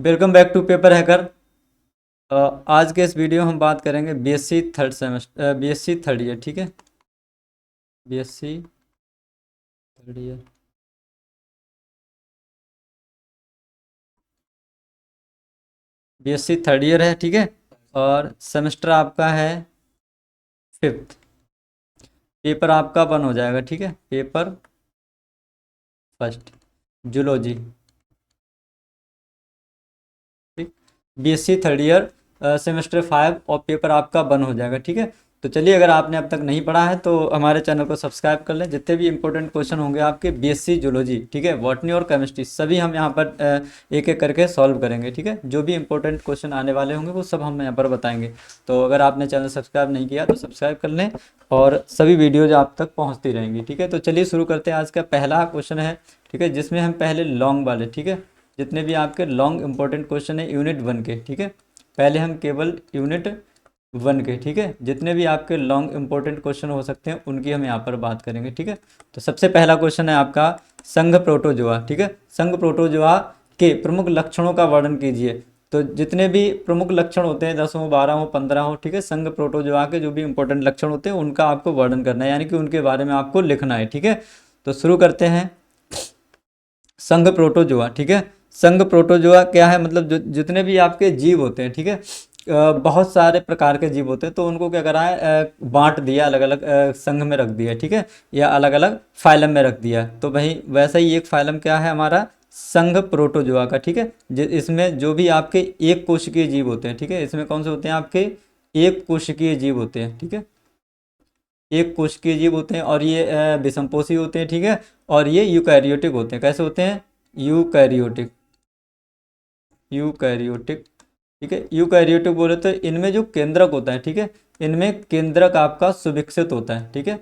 Welcome back to paper hacker. आज के इस वीडियो में हम बात करेंगे BSc third semester, BSc third year. ठीक है, BSc third year. BSc third year है, ठीक है। और सेमेस्टर आपका है फिफ्थ। पेपर आपका बन हो जाएगा, ठीक है। पेपर फर्स्ट जूलॉजी, ठीक। बीएससी थर्ड ईयर सेमेस्टर 5 और पेपर आपका बंद हो जाएगा, ठीक है। तो चलिए, अगर आपने अब तक नहीं पढ़ा है तो हमारे चैनल को सब्सक्राइब कर लें। जितने भी इंपॉर्टेंट क्वेश्चन होंगे आपके बीएससी जूलॉजी, ठीक है, बॉटनी और केमिस्ट्री, सभी हम यहाँ पर एक एक करके सॉल्व करेंगे, ठीक है। जो भी इंपॉर्टेंट क्वेश्चन आने वाले होंगे वो सब हम यहाँ पर बताएंगे। तो अगर आपने चैनल सब्सक्राइब नहीं किया तो सब्सक्राइब कर लें और सभी वीडियोज आप तक पहुँचती रहेंगी, ठीक है। तो चलिए शुरू करते हैं। आज का पहला क्वेश्चन है, ठीक है, जिसमें हम पहले लॉन्ग वाले, ठीक है, जितने भी आपके लॉन्ग इंपॉर्टेंट क्वेश्चन है यूनिट 1 के, ठीक है, पहले हम केवल यूनिट 1 के, ठीक है, जितने भी आपके लॉन्ग इंपॉर्टेंट क्वेश्चन हो सकते हैं उनकी हम यहाँ पर बात करेंगे, ठीक है। तो सबसे पहला क्वेश्चन है आपका संघ प्रोटोजोआ, ठीक है। संघ प्रोटोजोआ के प्रमुख लक्षणों का वर्णन कीजिए। तो जितने भी प्रमुख लक्षण होते हैं, 10 हो, 12 हो, 15 हो, ठीक है, संघ प्रोटोजोआ के जो भी इंपॉर्टेंट लक्षण होते हैं उनका आपको वर्णन करना है, यानी कि उनके बारे में आपको लिखना है, ठीक है। तो शुरू करते हैं। संघ प्रोटोजोआ, ठीक है। संघ प्रोटोजोआ क्या है, मतलब जो जितने भी आपके जीव होते हैं, ठीक है, बहुत सारे प्रकार के जीव होते हैं, तो उनको क्या करा है, बांट दिया, अलग अलग संघ में रख दिया, ठीक है, या अलग अलग फाइलम में रख दिया। तो वही वैसा ही एक फाइलम क्या है हमारा, संघ प्रोटोजोआ का, ठीक है। इसमें जो भी आपके एक कोशिकीय जीव होते हैं, ठीक है, इसमें कौन से होते हैं आपके एक कोशिकीय जीव होते हैं, ठीक है, एक कोशिकीय जीव होते हैं, और ये विषमपोषी होते हैं, ठीक है। और ये यूकैरियोटिक होते हैं। कैसे होते हैं, यूकैरियोटिक, यूकैरियोटिक, ठीक है। यूकैरियोटिक बोले तो इनमें जो केंद्रक होता है, ठीक है, इनमें केंद्रक आपका सुविकसित होता है, ठीक है,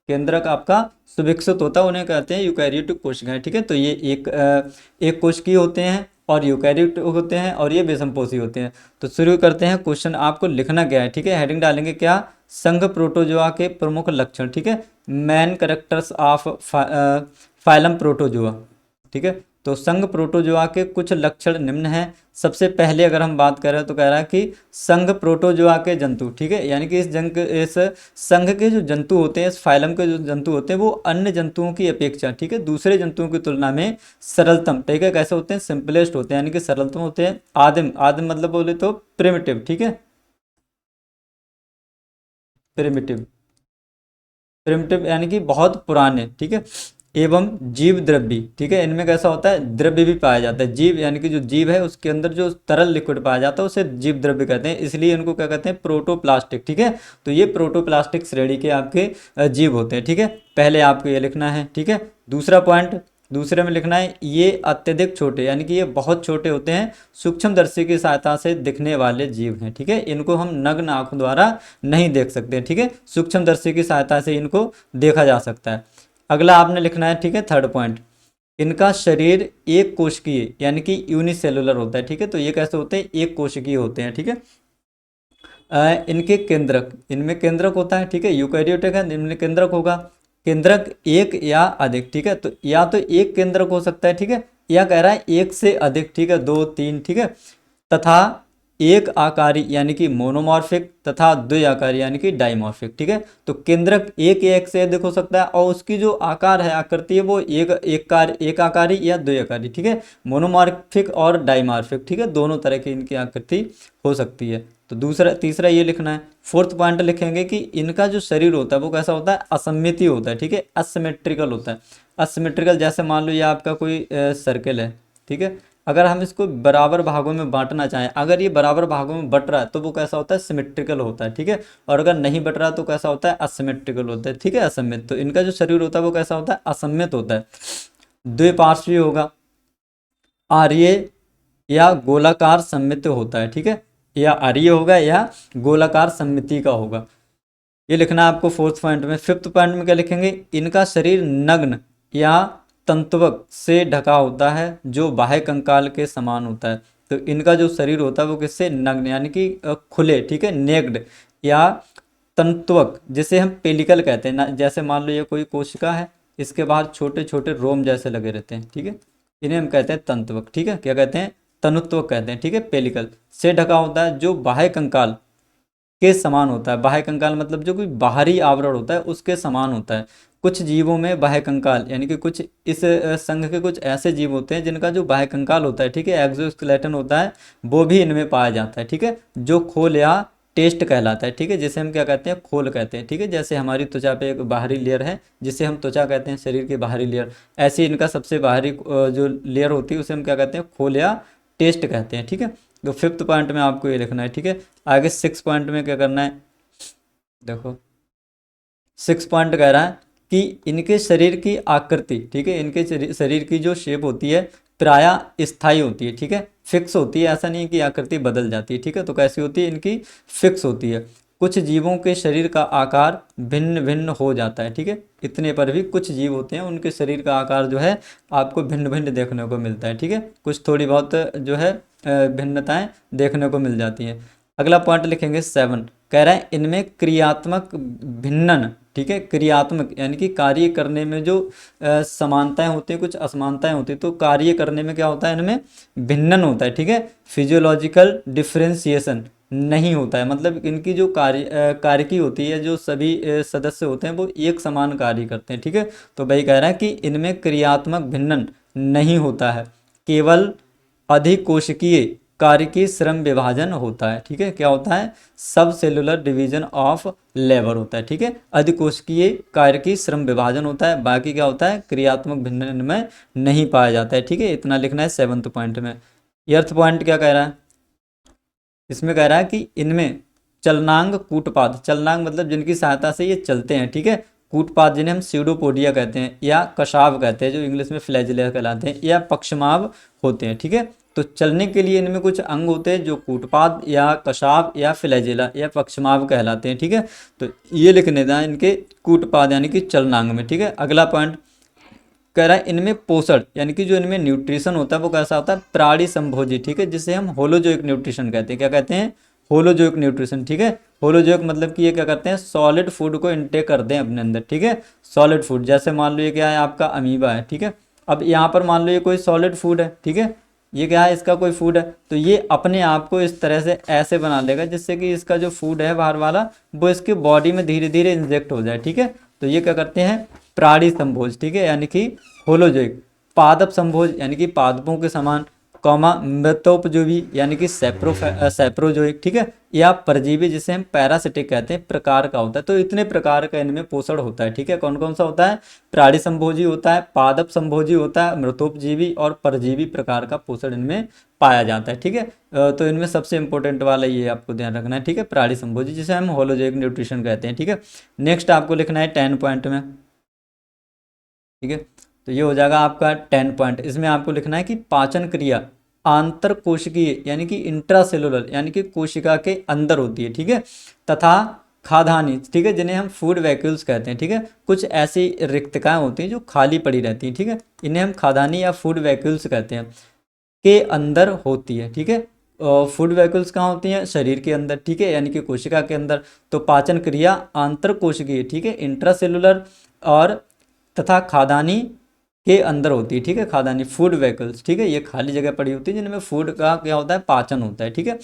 केंद्रक आपका सुविकसित होता है, उन्हें कहते हैं यूकैरियोटिक कोशिकाएं, ठीक है। तो ये एक कोशिकीय होते हैं और यूकैरियोटिक होते हैं और ये विषमपोषी होते हैं। तो शुरू करते हैं। क्वेश्चन आपको लिखना क्या है, ठीक है, हेडिंग डालेंगे क्या, संघ प्रोटोजोआ के प्रमुख लक्षण, ठीक है, main characters of phylum protozoa, ठीक है। तो संघ प्रोटोजोआ के कुछ लक्षण निम्न हैं। सबसे पहले अगर हम बात करें तो कह रहा है कि संघ प्रोटोजोआ के जंतु, ठीक है, यानी कि इस संघ के जो जंतु होते हैं, इस फाइलम के जो जंतु होते हैं, वो अन्य जंतुओं की अपेक्षा, ठीक है, दूसरे जंतुओं की तुलना में सरलतम, ठीक है, कैसे होते हैं, सिंपलेस्ट होते हैं, यानी कि सरलतम होते हैं। आदिम, आदिम मतलब बोले तो प्रिमिटिव, ठीक है, प्रिमिटिव, प्रिमिटिव यानी कि बहुत पुराने, ठीक है। एवं जीव द्रव्य, ठीक है, इनमें कैसा होता है, द्रव्य भी पाया जाता है। जीव यानी कि जो जीव है उसके अंदर जो तरल लिक्विड पाया जाता है उसे जीव द्रव्य कहते हैं, इसलिए इनको क्या कहते हैं, प्रोटोप्लास्टिक, ठीक है। तो ये प्रोटोप्लास्टिक श्रेणी के आपके जीव होते हैं, ठीक है। पहले आपको ये लिखना है, ठीक है। दूसरा पॉइंट, दूसरे में लिखना है, ये अत्यधिक छोटे, यानी कि ये बहुत छोटे होते हैं, सूक्ष्मदर्शी की सहायता से दिखने वाले जीव हैं, ठीक है। इनको हम नग्न आंखों द्वारा नहीं देख सकते, ठीक है, सूक्ष्मदर्शी की सहायता से इनको देखा जा सकता है। अगला आपने लिखना है, ठीक है, थर्ड पॉइंट, इनका शरीर एक कोशिकीय यानी कि यूनिसेलुलर होता है, ठीक है। तो ये कैसे होते हैं, एक कोशिकीय होते हैं, ठीक है। इनके केंद्रक, इनमें केंद्रक होता है, ठीक है, यूकैरियोटिक है, इनमें केंद्रक होगा, केंद्रक एक या अधिक, ठीक है। तो या तो एक केंद्रक हो सकता है, ठीक है, या कह रहा है एक से अधिक, ठीक है, दो तीन, ठीक है, तथा एक आकारी यानी कि मोनोमॉर्फिक तथा द्विआकारी यानी कि डाइमॉर्फिक, ठीक है। तो केंद्रक एक या एक से अधिक हो सकता है, और उसकी जो आकार है, आकृति है, वो एक आकारी या द्विआकारी, ठीक है, मोनोमॉर्फिक और डाइमॉर्फिक, ठीक है, दोनों तरह की इनकी आकृति हो सकती है। तो दूसरा तीसरा ये लिखना है। फोर्थ पॉइंट लिखेंगे कि इनका जो शरीर होता है वो कैसा होता है, असममितीय होता है, ठीक है, असिमेट्रिकल होता है। असिमेट्रिकल जैसे मान लो ये आपका कोई सर्कल है, ठीक है, अगर हम इसको बराबर भागों में बांटना चाहें, अगर ये बराबर भागों में बट रहा है तो वो कैसा होता है, सिमेट्रिकल होता है, ठीक है, और अगर नहीं बट रहा तो कैसा होता है, असिमेट्रिकल होता है, ठीक है, असममित। तो इनका जो शरीर होता है वो कैसा होता है, असममित होता है। द्विपार्श्वीय होगा, आर्य या गोलाकार सममित होता है, ठीक है, या आर्य होगा या गोलाकार सममिति का होगा। ये लिखना है आपको फोर्थ पॉइंट में। फिफ्थ पॉइंट में क्या लिखेंगे, इनका शरीर नग्न या तंतुवक से ढका होता है जो बाह्य कंकाल के समान होता है। तो इनका जो शरीर होता है वो किससे, नग्न यानी कि खुले, ठीक है, नेक्ड, या तंतुवक जिसे हम पेलिकल कहते हैं ना, जैसे मान लो ये कोई कोशिका है, इसके बाहर छोटे छोटे रोम जैसे लगे रहते हैं, ठीक है, इन्हें हम कहते हैं तंतुवक, ठीक है, क्या कहते हैं, तनुत्व कहते हैं, ठीक है, पेलिकल से ढका होता है, जो बाह्य कंकाल के समान होता है। बाह्य कंकाल मतलब जो कोई बाहरी आवरण होता है उसके समान होता है। कुछ जीवों में बाह्य कंकाल यानी कि कुछ इस संघ के कुछ ऐसे जीव होते हैं जिनका जो बाह्य कंकाल होता है, ठीक है, एक्सोस्केलेटन होता है, वो भी इनमें पाया जाता है, ठीक है, जो खोल या टेस्ट कहलाता है, ठीक है, जिसे हम क्या कहते हैं, खोल कहते हैं, ठीक है। जैसे हमारी त्वचा पे एक बाहरी लेयर है जिसे हम त्वचा कहते हैं, शरीर की बाहरी लेयर, ऐसे इनका सबसे बाहरी जो लेयर होती है उसे हम क्या कहते हैं, खोल या टेस्ट कहते हैं, ठीक है। तो फिफ्थ पॉइंट में आपको ये लिखना है, ठीक है। आगे सिक्स पॉइंट में क्या करना है, देखो सिक्स पॉइंट कह रहा है कि इनके शरीर की आकृति, ठीक है, इनके शरीर की जो शेप होती है प्रायः स्थायी होती है, ठीक है, फिक्स होती है, ऐसा नहीं कि आकृति बदल जाती है, ठीक है। तो कैसी होती है, इनकी फिक्स होती है। कुछ जीवों के शरीर का आकार भिन्न भिन्न हो जाता है, ठीक है, इतने पर भी कुछ जीव होते हैं उनके शरीर का आकार जो है आपको भिन्न भिन्न देखने को मिलता है, ठीक है, कुछ थोड़ी बहुत जो है भिन्नताएं देखने को मिल जाती हैं। अगला पॉइंट लिखेंगे 7, कह रहा है इनमें क्रियात्मक भिन्नन, ठीक है, क्रियात्मक यानी कि कार्य करने में जो समानताएं होती हैं, कुछ असमानताएं होती हैं, तो कार्य करने में क्या होता है, इनमें भिन्नन होता है, ठीक है, फिजियोलॉजिकल डिफ्रेंसिएशन नहीं होता है, मतलब इनकी जो कार्य की होती है, जो सभी सदस्य होते हैं वो एक समान कार्य करते हैं, ठीक है। तो भाई कह रहा है कि इनमें क्रियात्मक भिन्नन नहीं होता है, केवल अधिकोशिकीय कार्य की श्रम विभाजन होता है, ठीक है, क्या होता है, सब सेलुलर डिवीजन ऑफ लेबर होता है, ठीक है, अधिकोशिकीय कार्य की श्रम विभाजन होता है, बाकी क्या होता है, क्रियात्मक भिन्नन में नहीं पाया जाता है, ठीक है। इतना लिखना है सेवंथ पॉइंट में। एर्थ पॉइंट क्या कह रहा है, इसमें कह रहा है कि इनमें चलनांग कूटपाद, चलनांग मतलब जिनकी सहायता से ये चलते हैं, ठीक है, कूटपाद जिन्हें हम स्यूडोपोडिया कहते हैं या कशाव कहते हैं, जो इंग्लिश में फ्लैजिला कहलाते हैं, या पक्षमाव होते हैं, ठीक है। तो चलने के लिए इनमें कुछ अंग होते हैं जो कूटपाद या कशाव या फ्लैजिला या पक्षमाव कहलाते हैं, ठीक है। तो ये लिखने था इनके कूटपाद यानी कि चलनांग में, ठीक है। अगला पॉइंट कह रहा है इनमें पोषण यानी कि जो इनमें न्यूट्रिशन होता है वो कैसा होता है, प्राणी संभोजी, ठीक है, जिसे हम होलोजोइक न्यूट्रिशन कहते हैं। क्या कहते हैं, होलोजोइक न्यूट्रिशन, ठीक है। होलोजोइक मतलब कि ये क्या करते हैं, सॉलिड फूड को इनटेक करते हैं अपने अंदर, ठीक है, सॉलिड फूड। जैसे मान लो ये क्या है, आपका अमीबा है, ठीक है। अब यहाँ पर मान लो ये कोई सॉलिड फूड है, ठीक है, ये क्या है, इसका कोई फूड है, तो ये अपने आप को इस तरह से ऐसे बना लेगा जिससे कि इसका जो फूड है बाहर वाला वो इसके बॉडी में धीरे धीरे इंजेक्ट हो जाए, ठीक है। तो ये क्या करते हैं, प्राणी संभोज, ठीक है, यानी कि होलोजोइक। पादप संभोज यानी कि पादपों के समान, कॉमा मृतोपजीवी यानी कि सैप्रोजोइक, ठीक है, या परजीवी जिसे हम पैरासिटिक कहते हैं, प्रकार का होता है। तो इतने प्रकार का इनमें पोषण होता है, ठीक है। कौन कौन सा होता है, प्राणी संभोजी होता है, पादप संभोजी होता है, मृतोपजीवी और परजीवी प्रकार का पोषण इनमें पाया जाता है, ठीक है। तो इनमें सबसे इंपॉर्टेंट वाला ये आपको ध्यान रखना है, ठीक है, प्राणी संभोजी जिसे हम होलोजोइक न्यूट्रिशन कहते हैं, ठीक है। नेक्स्ट आपको लिखना है 10 पॉइंट में, ठीक है। तो ये हो जाएगा आपका 10 पॉइंट। इसमें आपको लिखना है कि पाचन क्रिया आंतर कोशिकीय यानी कि इंट्रासेलुलर यानी कि कोशिका के अंदर होती है, ठीक है, तथा खाद्यान्नी, ठीक है, जिन्हें हम फूड वैक्यूल्स कहते हैं, ठीक है, कुछ ऐसी रिक्तकाएं होती हैं जो खाली पड़ी रहती हैं, ठीक है, इन्हें हम खाद्यान्नी या फूड वैक्यूल्स कहते हैं, के अंदर होती है, ठीक है। फूड वैक्यूल्स कहाँ होती हैं, शरीर के अंदर, ठीक है, यानी कि कोशिका के अंदर। तो पाचन क्रिया आंतर कोशिकीय, ठीक है, इंट्रासेलुलर और तथा खाद्यान्नी के अंदर होती है, ठीक है, खाद्यान्नी फूड वैक्यूल्स, ठीक है, ये खाली जगह पड़ी होती है जिनमें फूड का क्या होता है, पाचन होता है, ठीक है।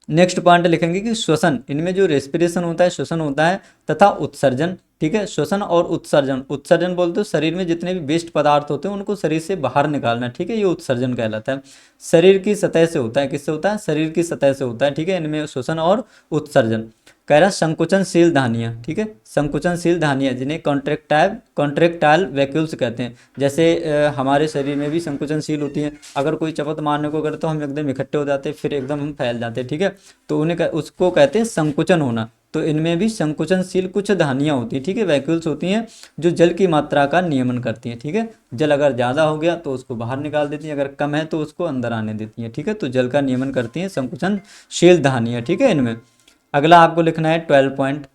नेक्स्ट पॉइंट लिखेंगे कि श्वसन, इनमें जो रेस्पिरेशन होता है, श्वसन होता है, तथा उत्सर्जन, ठीक है, श्वसन और उत्सर्जन। उत्सर्जन बोलते हो शरीर में जितने भी वेस्ट पदार्थ होते हैं उनको शरीर से बाहर निकालना, ठीक है, ये उत्सर्जन कहलाता है। शरीर की सतह से होता है, किससे होता है, शरीर की सतह से होता है, ठीक है, इनमें श्वसन और उत्सर्जन। कह रहा है संकुचनशील धानियाँ, ठीक है, संकुचनशील धानियाँ जिन्हें कॉन्ट्रेक्टाइल वैक्यूल्स कहते हैं। जैसे हमारे शरीर में भी संकुचनशील होती हैं, अगर कोई चपत मारने को करे तो हम एकदम इकट्ठे हो जाते हैं, फिर एकदम हम फैल जाते हैं, ठीक है, तो उसको कहते हैं संकुचन होना। तो इनमें भी संकुचनशील कुछ धानियाँ होती हैं, ठीक है, वैक्यूल्स होती हैं जो जल की मात्रा का नियमन करती हैं, ठीक है। जल अगर ज़्यादा हो गया तो उसको बाहर निकाल देती हैं, अगर कम है तो उसको अंदर आने देती हैं, ठीक है, तो जल का नियमन करती हैं संकुचनशील धानियाँ, ठीक है। इनमें अगला आपको लिखना है 12 पॉइंट,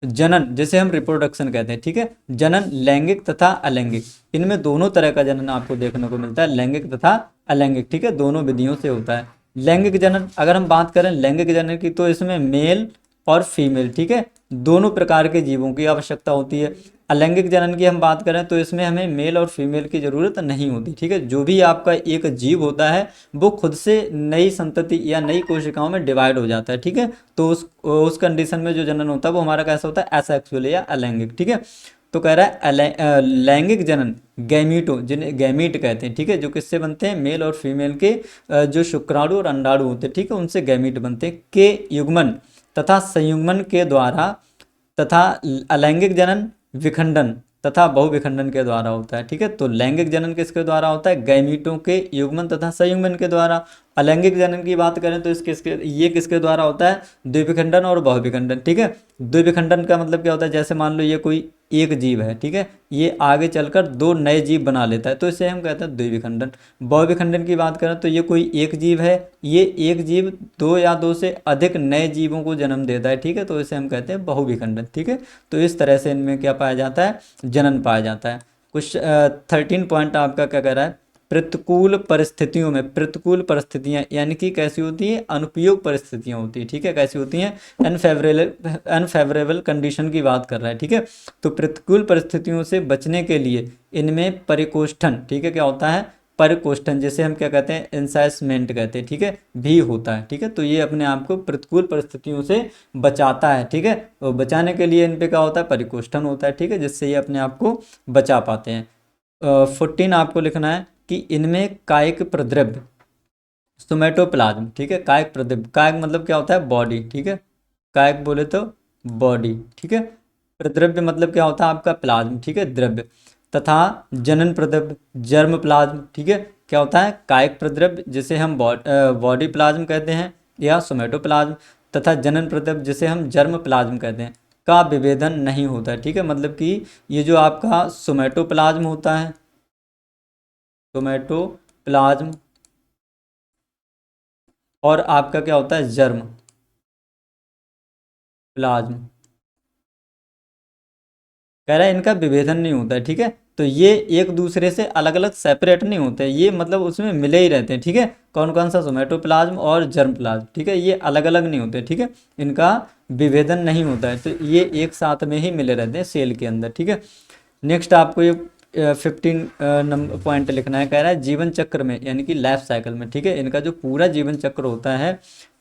जनन जिसे हम रिप्रोडक्शन कहते हैं, ठीक है, जनन लैंगिक तथा अलैंगिक, इनमें दोनों तरह का जनन आपको देखने को मिलता है, लैंगिक तथा अलैंगिक, ठीक है, दोनों विधियों से होता है। लैंगिक जनन अगर हम बात करें लैंगिक जनन की तो इसमें मेल और फीमेल, ठीक है, दोनों प्रकार के जीवों की आवश्यकता होती है। अलैंगिक जनन की हम बात करें तो इसमें हमें मेल और फीमेल की ज़रूरत नहीं होती, ठीक है। जो भी आपका एक जीव होता है वो खुद से नई संतति या नई कोशिकाओं में डिवाइड हो जाता है, ठीक है। तो उस कंडीशन में जो जनन होता है वो हमारा कैसा होता है, एसेक्सुअल या अलैंगिक, ठीक है। तो कह रहा है लैंगिक जनन गैमीटो, जिन्हें गैमीट कहते हैं, ठीक है, जो किससे बनते हैं, मेल और फीमेल के जो शुक्राणु और अंडाणु होते हैं, ठीक है, उनसे गैमीट बनते हैं, के युग्मन तथा संयुग्मन के द्वारा, तथा अलैंगिक जनन विखंडन तथा बहुविखंडन के द्वारा होता है, ठीक है। तो लैंगिक जनन किसके द्वारा होता है, गैमीटों के युग्मन तथा संयुग्मन के द्वारा। अलैंगिक जनन की बात करें तो ये किसके द्वारा होता है, द्विविखंडन और बहुविखंडन, ठीक है। द्विविखंडन का मतलब क्या होता है, जैसे मान लो ये कोई एक जीव है, ठीक है, ये आगे चलकर दो नए जीव बना लेता है तो इसे हम कहते हैं द्विविखंडन। बहुविखंडन की बात करें तो ये कोई एक जीव है, ये एक जीव दो या दो से अधिक नए जीवों को जन्म देता है, ठीक है, तो इसे हम कहते हैं बहुविखंडन, ठीक है। तो इस तरह से इनमें क्या पाया जाता है, जनन पाया जाता है। कुछ 13 पॉइंट आपका क्या कह रहा है, प्रतिकूल परिस्थितियों में, प्रतिकूल परिस्थितियां यानी कि कैसी होती है, अनुपयोग परिस्थितियां होती है, ठीक है, कैसी होती हैं, अनफेवरेबल कंडीशन की बात कर रहा है, ठीक है। तो प्रतिकूल परिस्थितियों से बचने के लिए इनमें परिकोष्ठन, ठीक है, क्या होता है, परिकोष्ठन, जिसे हम क्या कहते हैं, इंसाइसमेंट कहते हैं, ठीक है, भी होता है, ठीक है। तो ये अपने आप को प्रतिकूल परिस्थितियों से बचाता है, ठीक है, और बचाने के लिए इन पे क्या होता है, परिकोष्ठन होता है, ठीक है, जिससे ये अपने आप को बचा पाते हैं। 14 आपको लिखना है कि इनमें कायिक प्रद्रव्य सोमेटोप्लाज्म, ठीक है, कायिक प्रद्रव्य, कायिक मतलब क्या होता है, बॉडी, ठीक है, कायिक बोले तो बॉडी, ठीक है। प्रद्रव्य मतलब क्या होता है आपका, प्लाज्म, ठीक है, द्रव्य, तथा जनन प्रद्रव्य जर्म प्लाज्म, ठीक है, क्या होता है, कायिक प्रद्रव्य जिसे हम बॉडी प्लाज्म कहते हैं या सोमेटोप्लाज्म, तथा जनन प्रद्रव्य जिसे हम जर्म प्लाज्म कहते हैं, का विभेदन नहीं होता है, ठीक है। मतलब कि ये जो आपका सोमेटोप्लाज्म होता है, सोमेटोप्लाज्म, और आपका क्या होता है, जर्म प्लाज्म, कह रहा है इनका विभेदन नहीं होता है, ठीक है। तो ये एक दूसरे से अलग अलग सेपरेट नहीं होते, ये मतलब उसमें मिले ही रहते हैं, ठीक है। कौन कौन सा, सोमेटोप्लाज्म और जर्म प्लाज्म, ठीक है, ये अलग अलग नहीं होते, ठीक है, इनका विभेदन नहीं होता है, तो ये एक साथ में ही मिले रहते हैं सेल के अंदर, ठीक है। नेक्स्ट आपको ये 15 नंबर पॉइंट लिखना है, कह रहा है जीवन चक्र में यानी कि लाइफ साइकिल में, ठीक है, इनका जो पूरा जीवन चक्र होता है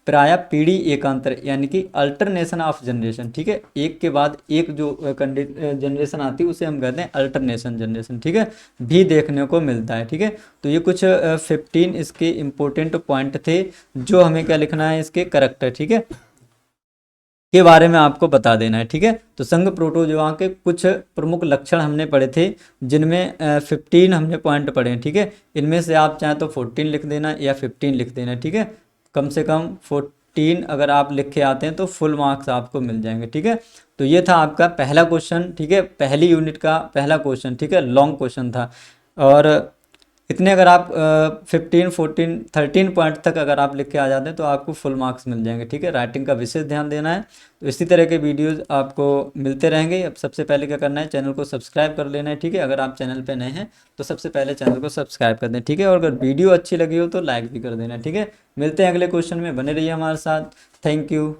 प्राय पीढ़ी एकांतर यानी कि अल्टरनेशन ऑफ जनरेशन, ठीक है, एक के बाद एक जो जनरेशन आती है उसे हम कहते हैं अल्टरनेशन जनरेशन, ठीक है, भी देखने को मिलता है, ठीक है। तो ये कुछ 15 इसके इम्पोर्टेंट पॉइंट थे जो हमें क्या लिखना है, इसके करेक्टर, ठीक है, के बारे में आपको बता देना है, ठीक है। तो संघ प्रोटोजोआ के कुछ प्रमुख लक्षण हमने पढ़े थे, जिनमें 15 हमने पॉइंट पढ़े हैं, ठीक है। इनमें से आप चाहें तो 14 लिख देना या 15 लिख देना, ठीक है। कम से कम 14 अगर आप लिख के आते हैं तो फुल मार्क्स आपको मिल जाएंगे, ठीक है। तो ये था आपका पहला क्वेश्चन, ठीक है, पहली यूनिट का पहला क्वेश्चन, ठीक है, लॉन्ग क्वेश्चन था। और इतने अगर आप 15 14 13 पॉइंट तक अगर आप लिख के आ जाते हैं तो आपको फुल मार्क्स मिल जाएंगे, ठीक है। राइटिंग का विशेष ध्यान देना है। तो इसी तरह के वीडियोस आपको मिलते रहेंगे। अब सबसे पहले क्या करना है, चैनल को सब्सक्राइब कर लेना है, ठीक है। अगर आप चैनल पे नए हैं तो सबसे पहले चैनल को सब्सक्राइब कर दें, ठीक है, और अगर वीडियो अच्छी लगी हो तो लाइक भी कर देना, ठीक है। मिलते हैं अगले क्वेश्चन में, बने रहिए हमारे साथ। Thank you.